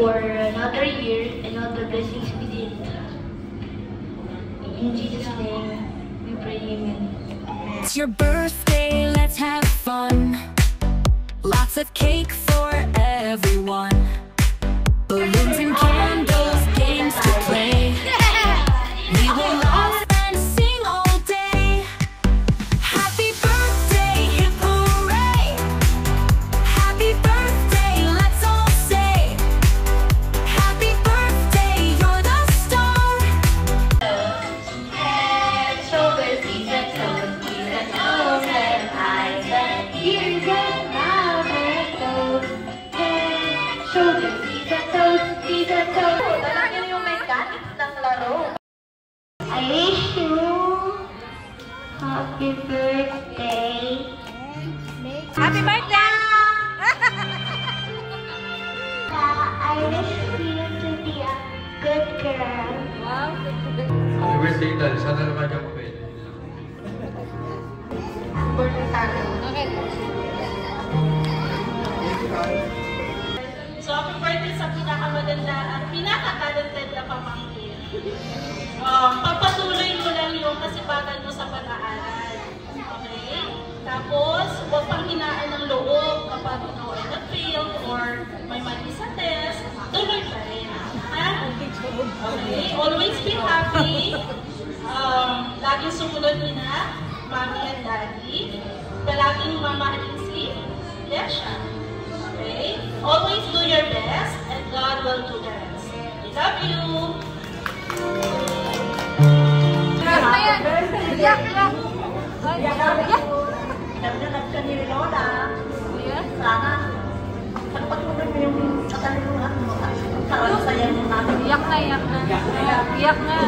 for another year and all the blessings we did. In Jesus' name, we pray, amen. It's your birthday, let's have fun. Lots of cake for everyone. Balloons and candles, games to play. We will laugh and sing all day. Happy birthday, hip hooray. Happy birthday, let's all say. Happy birthday, you're the star. Head, shoulders, knees and toes and eyes and ears and mouth and toes. Head, shoulders, knees and toes. Talagyan yung mechanics ng laro. I wish you happy birthday. Happy birthday! I wish you to be a good girl. Wow, Happy birthday, Tal. Sana naman ka mabait. okay. So, happy birthday sa pinakamaganda at pinaka-talented na pamangkin. Pagpatuloy mo lang yung kasipagan mo sa pag-aaral. Okay? Tapos, huwag pang hinaan ng loob kapag ikaw ay nag-fail or may mali sa test, tuloy pa rin. Ha? Okay? Always be happy. Laging sumunod nila, mommy and daddy. Palaging mamahalin si Lesha. Okay? Always do your best and God will do the rest. We love you! Nagdanag ka ni Lola. Sana pagpatuloy mo yung katalungan mo at karasaya mo natin. Iyak na, iyak na. Iyak na.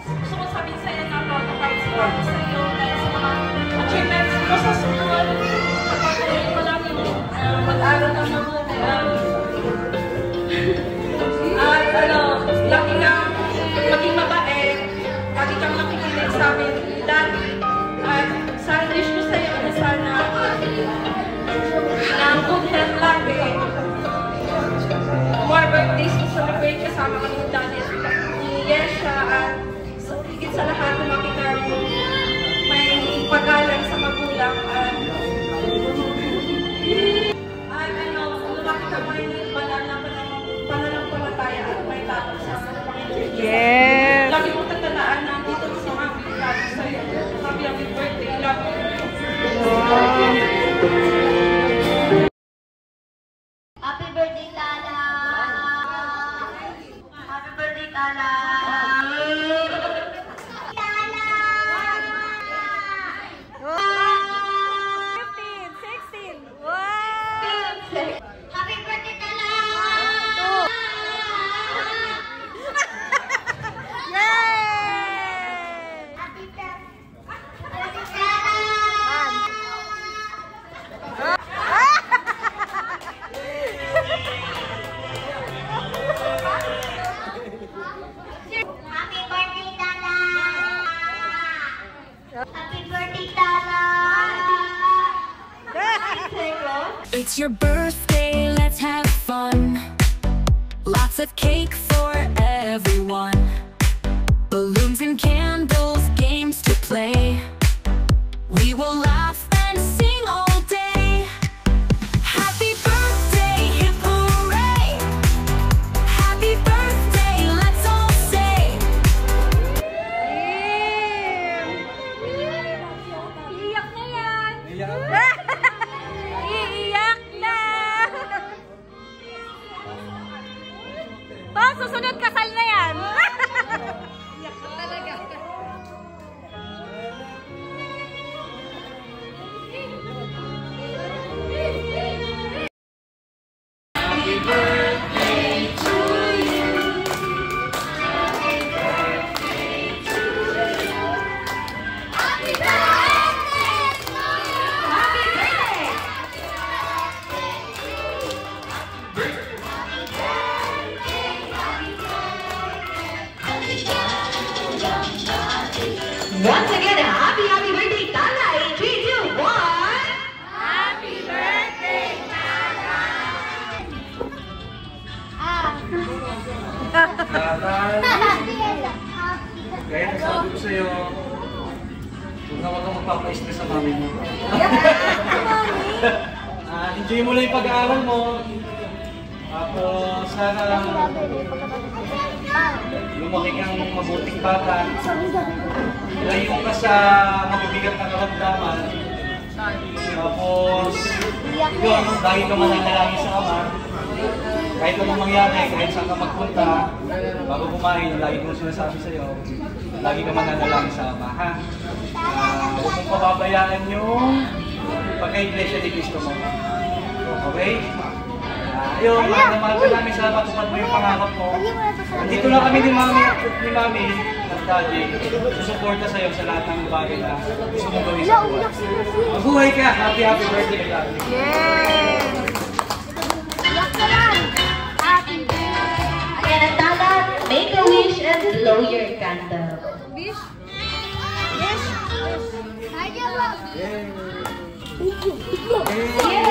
Gusto ko sabihin sa'yo na proud sa'yo dahil sa mga achievements mo sa school. Pagpatuloy mo lang yung mag-aral ng mabuti. At lagi kang maging mabait. Lagi kang makikinig sa amin dati. At sana wish ko sa'yo na sana good health lagi. More birthdays to celebrate kasama kami ni Daniel, ni Yesha, at higit sa lahat na makita mo may pag-alang sa magulang at lumaki ka mo rin yung pananampalataya at may tapos sa Panginoon. Yes! Lagi mong tatandaan na dito sa mga biglabi sa'yo. Happy birthday. Love you. Happy birthday, Tala! Happy birthday, Tala! Tala! 15, 16. Wow! Happy birthday, Tala! Yay! Happy birthday, Happy birthday, Tala! Happy birthday, Tala! It's your birthday, let's have fun. Lots of cake for everyone. Balloons and candles, games to play. We will laugh and sing all day. Happy birthday, hip hooray. Happy birthday, let's all say. Iiyak na yan! Iiyak na! Pa, susunod kasal na yan! Iyak na talaga. Happy Tatay. Kaya nasabi ko sa'yo, huwag kang magpapa-stress sa mami mo. Enjoy mo lang yung pag-aaral mo. Tapos sana lumaki kang mabuting bata. Layo ka sa mabibigat na karamdaman. Tapos yun, dahil ka mananalangin sa Ama, kahit anong mangyari, kahit saan ka magpunta, bago kumain, lagi kong sinasabi sa'yo, lagi ka mananalangin sa Ama, ha? Huwag mong pababayaan yung pagka-iglesia ni Cristo mo. Okay? Ayun, mahal ka namin sa matupad mo yung pangarap mo. Nandito lang kami ni Mami at Daddy. Susuporta sa'yo sa lahat ng bagay na gusto mong gawin sa buhay. Mabuhay ka! Happy birthday, Daddy! Yay! Again, at dapat, make a wish and blow your candle. Wish? Wish? Yay!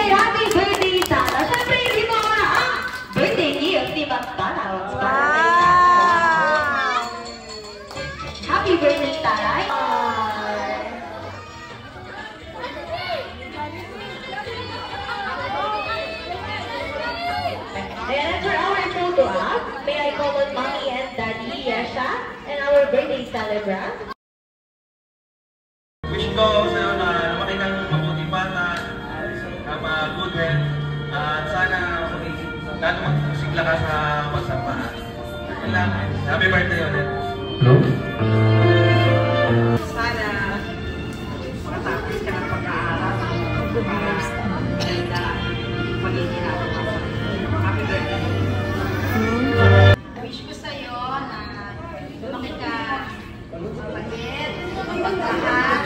Happy birthday, Tala! Siyempre, hindi mo na ang birthday gift ni Tala. Happy birthday, Tala! Then after our photo op, may I call on Mommy and Daddy Yesha and our birthday celebrant. Wish ko sa'yo na lumaki kang mabuting bata, good health, at sana lalo magsigla ka sa pagsampahan. Happy birthday ulit. Hello? Sana makatapos ka ng pag-aaral para magiging happy birthday. Wish ko sa'yo na lumaki ka mabait, mapagmahal,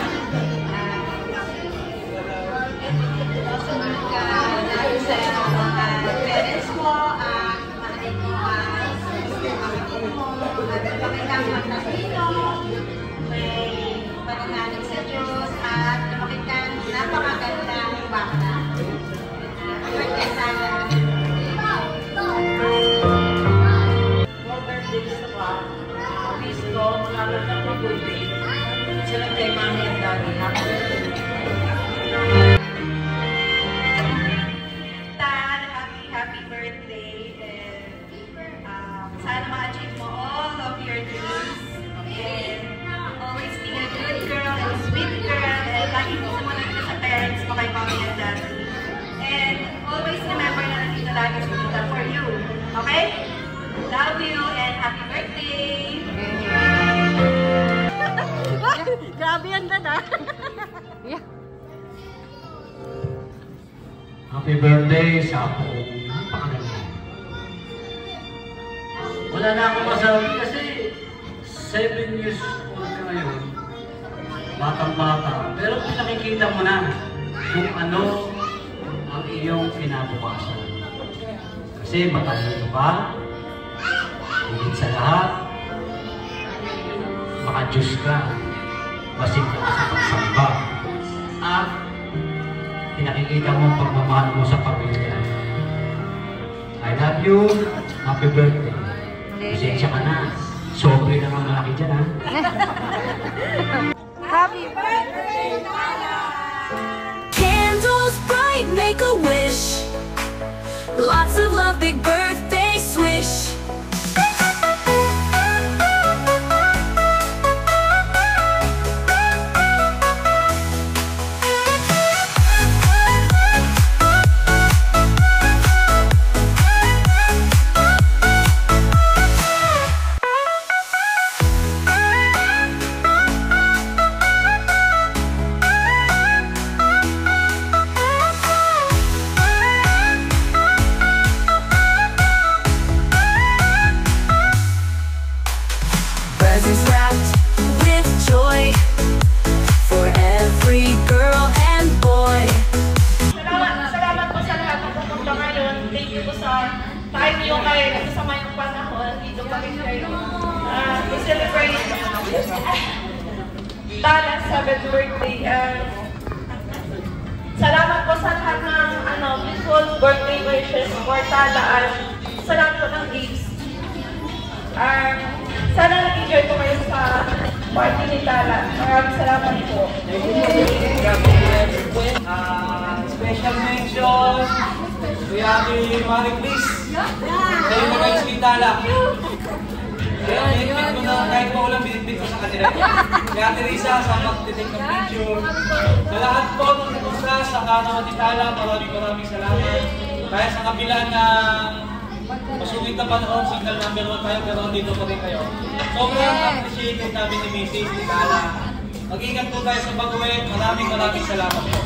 sumunod ka dahil sa mga parents mo at mahalin mo ang kapatid mo at lumaki kang matalino, may pananalig sa Diyos at lumaki kang napakagandang bata. Birthday sana. Wish ko magkaroon ng mabuti sila kay Mami at Daddy. Tan, happy birthday and sana ma-achieve mo all of your dreams and always be a good girl and a sweet girl and lagi mo sumunod ka sa parents mo kay Mami and Daddy and always remember na nandito lagi sila for you. Okay? Love you and happy birthday! Grabe yan, Dad, Happy birthday sa ako. Napakaganda. Wala na akong masabi kasi 7 years old ka ngayon. Batang-bata. Pero pinakikita mo na kung ano ang iyong pinabukasan. Kasi matalino ka. Higit sa lahat. Maka-Diyos ka. Basig ka sa pagsamba. At pinakikita mo ang pagmamahal mo sa pamilya. I love you. Happy birthday. Pasensya ka na. Sobre lang ang malaki dyan, ha? Happy birthday, Tala! Candles bright, make a wish. Lots of love, big birthday swish. Presents wrapped with joy for every girl and boy. Salamat po sa lahat ng pupunta ngayon. Thank you po sa time nyo kayo sa mayong panahon. Dito pa rin kayo to celebrate Tala's 7th birthday. Salamat po sa lahat ng beautiful birthday wishes for Tala at sa lahat po ng gifts. Sana nag-enjoy po kayo sa party ni Tala. Maraming salamat po. Special mention, Kuya Ate Marie Chris. Kayo na kayo si Tala. Kaya binitbit ko na kahit pa walang binitbit ko sa kanila. Kaya Ate Risa sa mag-detect ng picture. Sa lahat po ng nagpunta sa Kanawa ni Tala, maraming salamat. Kaya sa kabila ng masungit na panahon, signal number 1 tayo, pero dito pa rin kayo. Sobrang appreciated namin ni Mrs. ni Tala. Mag-ingat po tayo sa pag-uwi. Maraming salamat po.